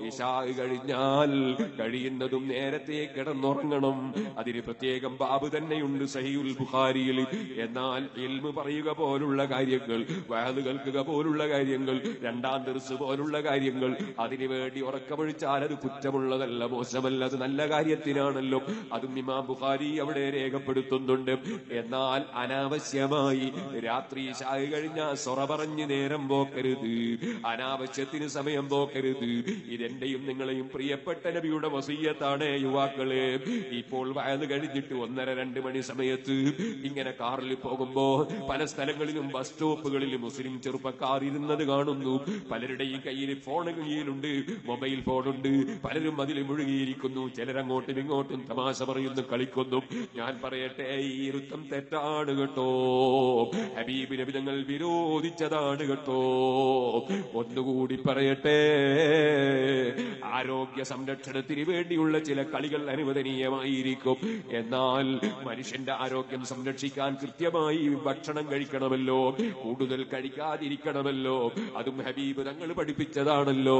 ഇശാ കഴിഞ്ഞാൽ കഴിയുന്നതും നേരത്തെ കിടന്നുറങ്ങണം. അതിന് പ്രത്യേകം ബാബ് തന്നെയുണ്ട് സഹീഹുൽ ബുഖാരിയിൽ. എന്നാൽ ഇൽമ് പറയുക പോലുള്ള കാര്യങ്ങൾ, വഅദ് കേൾക്കുക പോലുള്ള കാര്യങ്ങൾ, രണ്ടാം ദർസ് പോലുള്ള കാര്യങ്ങൾ, അതിനുവേണ്ടി ഉറക്കമൊഴിച്ചാൽ അത് കുറ്റമുള്ളതല്ല, മോശമല്ല, അത് നല്ല കാര്യത്തിനാണല്ലോ. അതും ഇമാം ബുഖാരി അവിടെ രേഖപ്പെടുത്തുന്നുണ്ട്. എന്നാൽ അനാവശ്യമായി രാത്രി ഇശാ കഴിഞ്ഞാൽ സൊറ പറഞ്ഞ് നേരം പോക്കരുത്, അനാവശ്യത്തിന് സമയം പോക്കരുത്. ഇതെന്റെയും നിങ്ങളെയും പ്രിയപ്പെട്ട നബിയുടെ വസിയ്യത്താണ് യുവാക്കളെ. ഇപ്പോൾ വയത് കഴിഞ്ഞിട്ട് 1:30-2 മണി സമയത്ത് ഇങ്ങനെ കാറിൽ പോകുമ്പോ പല സ്ഥലങ്ങളിലും ബസ് സ്റ്റോപ്പുകളിൽ മുസ്ലിം ചെറുപ്പക്കാർ ഇരുന്നത് കാണുന്നു. പലരുടെയും കയ്യിൽ കയ്യിലുണ്ട്, മൊബൈൽ ഫോണുണ്ട്, പലരും അതിൽ മുഴുകിയിരിക്കുന്നു. ചിലരങ്ങോട്ടും ഇങ്ങോട്ടും തമാശ പറയുന്നു, കളിക്കുന്നു. ഞാൻ പറയട്ടെ, ഈ ഇരുത്തം തെറ്റാണ് കേട്ടോ. ഹബീബ് നബി തങ്ങൾ വിരോധിച്ചതാണ് കേട്ടോ. ഒന്നുകൂടി പറയട്ടെ, ആരോഗ്യ സംരക്ഷണത്തിന് വേണ്ടിയുള്ള ചില കളികൾ അനുവദനീയമായിരിക്കും. എന്നാൽ മനുഷ്യന്റെ ആരോഗ്യം സംരക്ഷിക്കാൻ കൃത്യമായി ഭക്ഷണം കഴിക്കണമല്ലോ, കൂടുതൽ കഴിക്കാതിരിക്കണമല്ലോ. അതും ഹബീബ് തങ്ങൾ പഠിപ്പിച്ചതാണല്ലോ.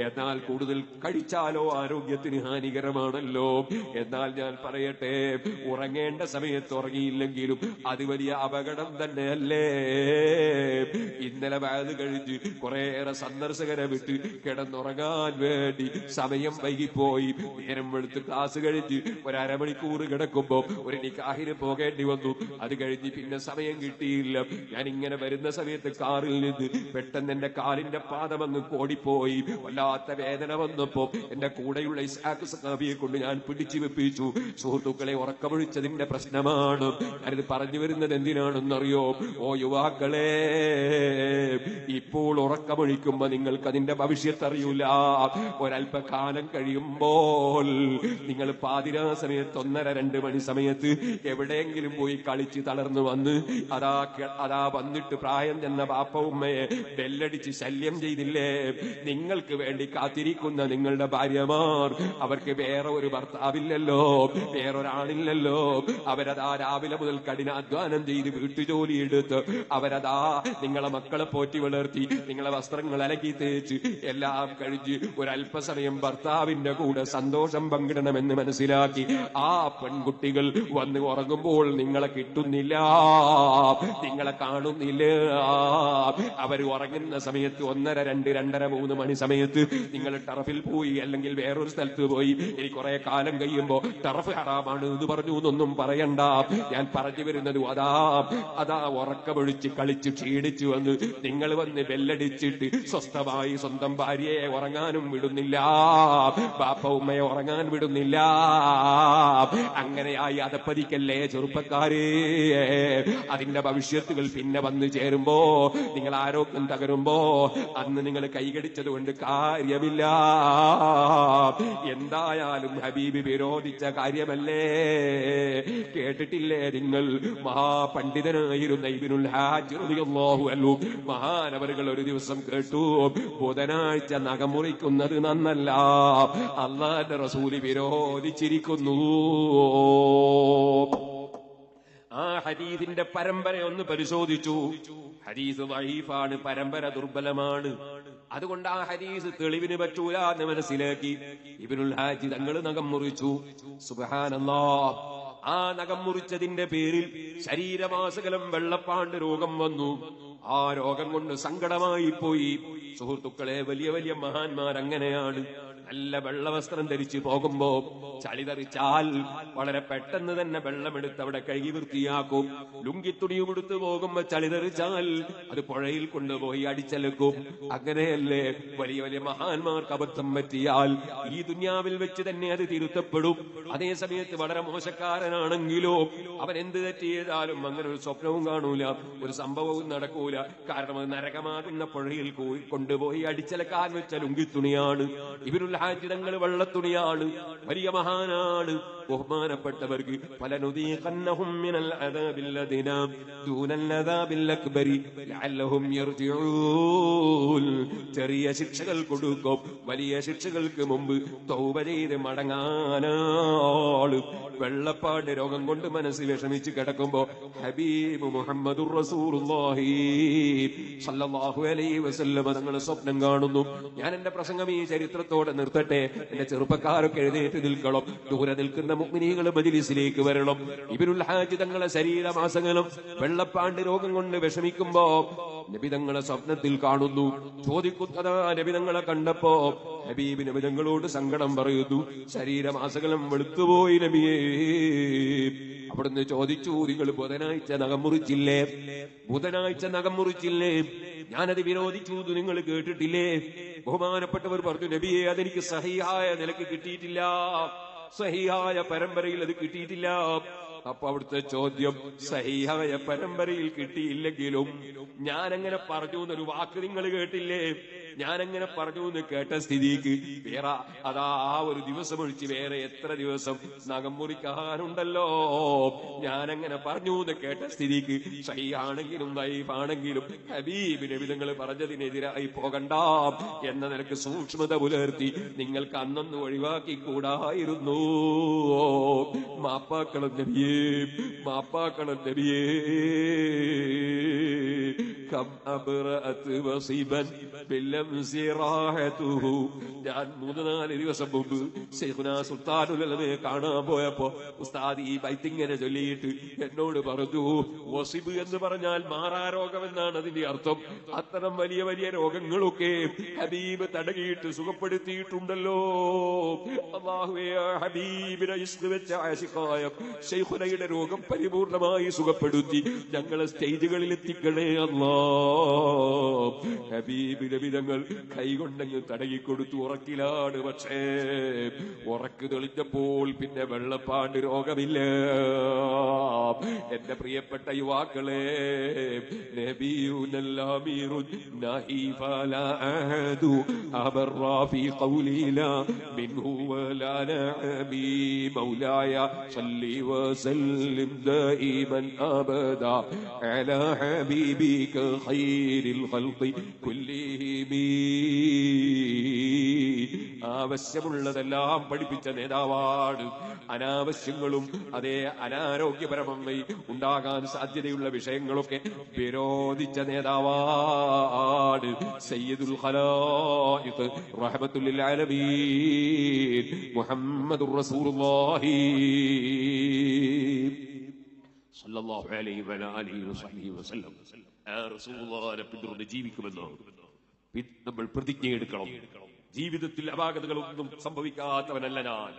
എന്നാൽ കൂടുതൽ കഴിച്ചാലോ ആരോഗ്യത്തിന് ഹാനികരമാണല്ലോ. എന്നാൽ ഞാൻ പറയട്ടെ, ഉറങ്ങേണ്ട സമയത്ത് ഉറങ്ങിയില്ലെങ്കിലും അത് വലിയ അപകടം തന്നെയല്ലേ. ഇന്നലെ വയത് കഴിഞ്ഞ് കുറേയേറെ സന്ദർശകരെ വിട്ട് കിടന്നുറങ്ങാൻ വേണ്ടി സമയം വൈകിപ്പോയി. നേരം വെളുത്ത് ക്ലാസ് കഴിഞ്ഞ് 1/2 മണിക്കൂർ കിടക്കുമ്പോ ഒരു നിക്കാഹിന് പോകേണ്ടി വന്നു. അത് കഴിഞ്ഞ് പിന്നെ സമയം കിട്ടിയില്ല. ഞാൻ ഇങ്ങനെ വരുന്ന സമയത്ത് കാറിൽ നിന്ന് പെട്ടെന്ന് എന്റെ കാലിന്റെ പാദം അങ്ങ് കോടിപ്പോയി. വല്ലാത്ത വേദന വന്നപ്പോ എന്റെ കൂടെയുള്ള ഇസ്ഹാഖ് സഖാഫിയെ കൊണ്ട് ഞാൻ പിടിച്ചു വെപ്പിച്ചു. സുഹൃത്തുക്കളെ, ഉറക്കമൊഴിച്ചതിന്റെ പ്രശ്നമാണ്. ഞാനിത് പറഞ്ഞു വരുന്നത് എന്തിനാണെന്നറിയോ? ഓ യുവാക്കളെ, ഇപ്പോൾ ഉറക്കമൊഴിക്കുമ്പോ നിങ്ങൾക്ക് അതിന്റെ ഭവിഷ്യത്ത് അറിയൂല. ഒരല്പകാലം കഴിയുമ്പോൾ നിങ്ങൾ പാതിരാ സമയത്ത് 1:30-2 മണി സമയത്ത് എവിടെയെങ്കിലും പോയി കളിച്ച് തളർന്നു വന്ന് അതാ വന്നിട്ട് പ്രായം ചെന്ന ബാപ്പ ഉമ്മയെ ബെല്ലടിച്ച് ശല്യം ചെയ്തില്ലേ? നിങ്ങൾക്ക് വേണ്ടി കാത്തിരിക്കുന്ന നിങ്ങളുടെ ഭാര്യമാർ, അവർക്ക് വേറെ ഒരു ഭർത്താവില്ലല്ലോ, വേറൊരാണില്ലല്ലോ. അവരതാ രാവിലെ മുതൽ കഠിനാധ്വാനം ചെയ്ത് വീട്ടുജോലി എടുത്ത് അവരതാ നിങ്ങളെ മക്കളെ പോറ്റി വളർത്തി, നിങ്ങളെ വസ്ത്രങ്ങൾ അലക്കി തേച്ച് എല്ലാം കഴിഞ്ഞ് ഒരല്പസമയം ഭർത്താവിന്റെ കൂടെ സന്തോഷം പങ്കിടണമെന്ന് മനസ്സിലാക്കി ആ പെൺകുട്ടികൾ വന്ന് ഉറങ്ങുമ്പോൾ നിങ്ങളെ കിട്ടുന്നില്ല, നിങ്ങളെ കാണുന്നില്ല. അവർ ഉറങ്ങുന്ന സമയത്ത് 1:30, 2, 2:30, 3 മണി സമയത്ത് നിങ്ങൾ ടർഫിൽ പോയി, അല്ലെങ്കിൽ വേറൊരു സ്ഥലത്ത് പോയി. ഇനി കുറെ കാലം കഴിയുമ്പോ ടർഫ് ഹറാമാണ് എന്ന് പറഞ്ഞു എന്നൊന്നും പറയണ്ട. ഞാൻ പറഞ്ഞു വരുന്നത് അതാ ഉറക്കമൊഴിച്ച് കളിച്ച് ക്ഷീണിച്ചു വന്ന് നിങ്ങൾ വന്ന് ബെല്ലടിച്ചിട്ട് സ്വസ്ഥമായി സ്വന്തം ഭാര്യയെ ഉറങ്ങാനും വിടുന്നില്ല, ബാപ്പ ഉമ്മയെ ഉറങ്ങാൻ വിടുന്നില്ല. അങ്ങനെയായി അതപ്പതിക്കല്ലേ ചെറുപ്പക്കാരെ. അതിന്റെ ഭവിഷ്യത്തുകൾ പിന്നെ വന്നു ചേരുമ്പോ, നിങ്ങൾ ആരോഗ്യം തകരുമ്പോ അന്ന് നിങ്ങൾ കൈകടിച്ചത് കൊണ്ട് കാര്യമില്ല. എന്തായാലും ഹബീബ് വിരോധിച്ച കാര്യമല്ലേ. കേട്ടിട്ടില്ലേ നിങ്ങൾ? മഹാപണ്ഡിതനായിരുന്ന ഇബ്നുൽ ഹാജ് റളിയല്ലാഹു അൻഹു മഹാനവറുകൾ ഒരു ദിവസം കേട്ടു, ബുധനാഴ്ച നഖം മുറിക്കുന്നത് നന്നല്ല, അല്ലാഹുവിന്റെ റസൂല് വിരോധിച്ചിരിക്കുന്നു. ആ ഹദീസിന്റെ പരമ്പര ഒന്ന് പരിശോധിച്ചു. ഹദീസ് ദഈഫാണ്, പരമ്പര ദുർബലമാണ്. അതുകൊണ്ട് ആ ഹദീസ് തെളിവിന് പറ്റൂല എന്ന് മനസ്സിലാക്കി ഇബ്നുൽ ഹാജി തങ്ങൾ നഖം മുറിച്ചു. സുബ്ഹാനല്ലാഹ്. ആ നഖം മുറിച്ചതിന്റെ പേരിൽ ശരീരമാസകലം വെള്ളപ്പാണ്ട് രോഗം വന്നു. ആ രോഗം കൊണ്ട് സങ്കടമായി പോയി. സുഹൃത്തുക്കളെ, വലിയ വലിയ മഹാന്മാർ അങ്ങനെയാണ്. നല്ല വെള്ളവസ്ത്രം ധരിച്ചു പോകുമ്പോ ചളി തെറിച്ചാൽ വളരെ പെട്ടെന്ന് തന്നെ വെള്ളമെടുത്ത് അവിടെ കഴുകി വൃത്തിയാക്കും. ലുങ്കിത്തുണിയും എടുത്ത് പോകുമ്പോ ചളി തെറിച്ചാൽ അത് പുഴയിൽ കൊണ്ടുപോയി അടിച്ചലക്കും. അങ്ങനെയല്ലേ വലിയ വലിയ മഹാന്മാർക്ക് അബദ്ധം പറ്റിയാൽ ഈ ദുനിയാവിൽ വെച്ച് തന്നെ അത് തിരുത്തപ്പെടും. അതേ സമയത്ത് വളരെ മോശക്കാരനാണെങ്കിലോ അവൻ എന്ത് തെറ്റ് ചെയ്താലും അങ്ങനെ ഒരു സ്വപ്നവും കാണൂല, ഒരു സംഭവവും നടക്കൂല. കാരണം അത് നരകമാകുന്ന പുഴയിൽ കൊണ്ടുപോയി അടിച്ചലക്കാൻ വെച്ച ലുങ്കിത്തുണിയാണ്. ഇബ്നുൽ ഹാജി തങ്ങൾ വെള്ളത്തുണിയാണ്, വലിയ മഹാനാണ്. ബഹുമാനപ്പെട്ടവർക്ക് ഫലനുദീഖന്നഹും മിനൽ അദാബിൽ അദ്നാ ദൂനൽ അദാബിൽ അക്ബരി ലഅല്ലഹും യർജിഊൻ. ചെറിയ ശിക്ഷകൾ കൊടുക്കും, വലിയ ശിക്ഷകൾക്ക് മുമ്പ് തൗബ ചെയ്ത് മടങ്ങാനാണ്. വെള്ളപ്പാട് രോഗം കൊണ്ട് മനസ്സ് വിഷമിച്ച് കിടക്കുമ്പോ ഹബീബ് മുഹമ്മദുർ റസൂലുള്ളാഹി സ്വല്ലല്ലാഹു അലൈഹി വസല്ലം തങ്ങൾ സ്വപ്നം കാണുന്നു. ഞാൻ എന്റെ പ്രസംഗം ഈ ചരിത്രത്തോടെ നിർത്തട്ടെ. എന്റെ ചെറുപ്പക്കാരൊക്കെ എഴുന്നേറ്റ് നിൽക്കണം. ദൂരെ നിൽക്കുന്ന മുഅ്മിനീകൾ മജ്ലിസിലേക്ക് വരണം. ഇബ്നുൽ ഹാജ് തങ്ങളെ ശരീരമാസകലം വെള്ളപ്പാണ്ട് രോഗം കൊണ്ട് വിഷമിക്കുമ്പോ നബി തങ്ങളെ സ്വപ്നത്തിൽ കാണുന്നു. ചോദിക്കുന്നതാ നബി തങ്ങളെ കണ്ടപ്പോ ഹബീബ് നബി തങ്ങളോട് സങ്കടം പറയുന്നു. ശരീരമാസകലം വെളുത്തുപോയി നബിയേ. അവിടുന്ന് ചോദിച്ചു, നിങ്ങൾ ബുധനാഴ്ച നഖം മുറിച്ചില്ലേ? ബുധനാഴ്ച നഖം മുറിച്ചില്ലേ? ഞാനത് വിരോധിച്ചു, നിങ്ങൾ കേട്ടിട്ടില്ലേ? ബഹുമാനപ്പെട്ടവർ പറഞ്ഞു, നബിയെ അതെനിക്ക് സഹിഹായ നിലക്ക് കിട്ടിയിട്ടില്ല, സഹിഹായ പരമ്പരയിൽ അത് കിട്ടിയിട്ടില്ല. അപ്പൊ അവിടുത്തെ ചോദ്യം, സഹിഹായ പരമ്പരയിൽ കിട്ടിയില്ലെങ്കിലും ഞാനങ്ങനെ പറഞ്ഞു എന്നൊരു വാക്ക് നിങ്ങൾ കേട്ടില്ലേ? ഞാനങ്ങനെ പറഞ്ഞു എന്ന് കേട്ട സ്ഥിതിക്ക് വേറെ അതാ ആ ഒരു ദിവസം ഒഴിച്ച് വേറെ എത്ര ദിവസം നഖം മുറിക്കാനുണ്ടല്ലോ? ഞാനങ്ങനെ പറഞ്ഞു എന്ന് കേട്ട സ്ഥിതിക്ക് സഹിയാണെങ്കിലും ദൈവാണെങ്കിലും ഹബീബ് നബി നിങ്ങൾ പറഞ്ഞതിനെതിരായി പോകണ്ട എന്ന നിലക്ക് സൂക്ഷ്മത പുലർത്തി നിങ്ങൾക്ക് അന്നൊന്ന് ഒഴിവാക്കി കൂടായിരുന്നു. മാപ്പാക്കണം നബിയേ, മാപ്പാക്കണം നബിയേ. കം അബ്റഅത് വസിബൻ ബില്ലംസി റാഹതുഹു. ഞാൻ 3-4 ദിവസം മുമ്പ് ശൈഖുനാ സുൽത്താനുൽ ഉലമയെ കാണാൻ പോയപ്പോ ഉസ്താദ് ഈ ബൈത്ത് ഇങ്ങനെ ചൊല്ലിയിട്ട് എന്നോട് പറഞ്ഞു, വസിബ് എന്ന് പറഞ്ഞാൽ മാറാരോഗം എന്നാണ് അതിന്റെ അർത്ഥം. അത്തരം വലിയ വലിയ രോഗങ്ങളൊക്കെ ഹബീബ് തടകിയിട്ട് സുഖപ്പെടുത്തിയിട്ടുണ്ടല്ലോ. അല്ലാഹുവേ, ഹബീബിനെ ഇഷ്ക് വെച്ച ആശിഖായ ശൈഖുനയുടെ രോഗം പരിപൂർണമായി സുഖപ്പെടുത്തി ഞങ്ങളെ സ്റ്റേജുകളിൽ എത്തിക്കണേ അല്ലാഹ്. ഹബീബ് നബി തങ്ങൾ കൈകൊണ്ടങ്ങ് തടകിക്കൊടുത്തു. ഉറക്കിലാണ്, പക്ഷേ ഉറക്ക് തെളിഞ്ഞപ്പോൾ പിന്നെ വെള്ളപ്പാണ്ട് രോഗമില്ല. എന്റെ പ്രിയപ്പെട്ട യുവാക്കളെ, നബിയുനൽ അമീറുൻ നഹീഫല അഹദു അബറാഫി ഖൗലില മിൻഹു വലാ നബി മൗലായ സല്ലി വസല്ലിം ദായിമൻ അബദാ അലാ ഹബീബിക ഖൈറിൽ ഖൽഖി കുല്ലിഹിം. ആവശ്യമുള്ളതെല്ലാം പഠിപ്പിച്ച നേതാവാണ്. അനാവശ്യങ്ങളും അതേ അനാരോഗ്യപരമായി ഉണ്ടാകാൻ സാധ്യതയുള്ള വിഷയങ്ങളൊക്കെ വിരോധിച്ച നേതാവാണ്. സയ്യിദുൽ ഖലായിഖ് റഹ്മത്തുൽ ലിൽ ആലമീൻ മുഹമ്മദുർ റസൂലുള്ളാഹി സല്ലല്ലാഹു അലൈഹി വഅലിഹി വസല്ലം വസല്ലം. ആ റസൂലുള്ളാഹിനെ പിന്തുടർന്ന് ജീവിക്കുമെന്ന് നമ്മൾ പ്രതിജ്ഞയെടുക്കണം. ജീവിതത്തിൽ അപാകതകളൊന്നും സംഭവിക്കാത്തവനല്ല ഞാൻ.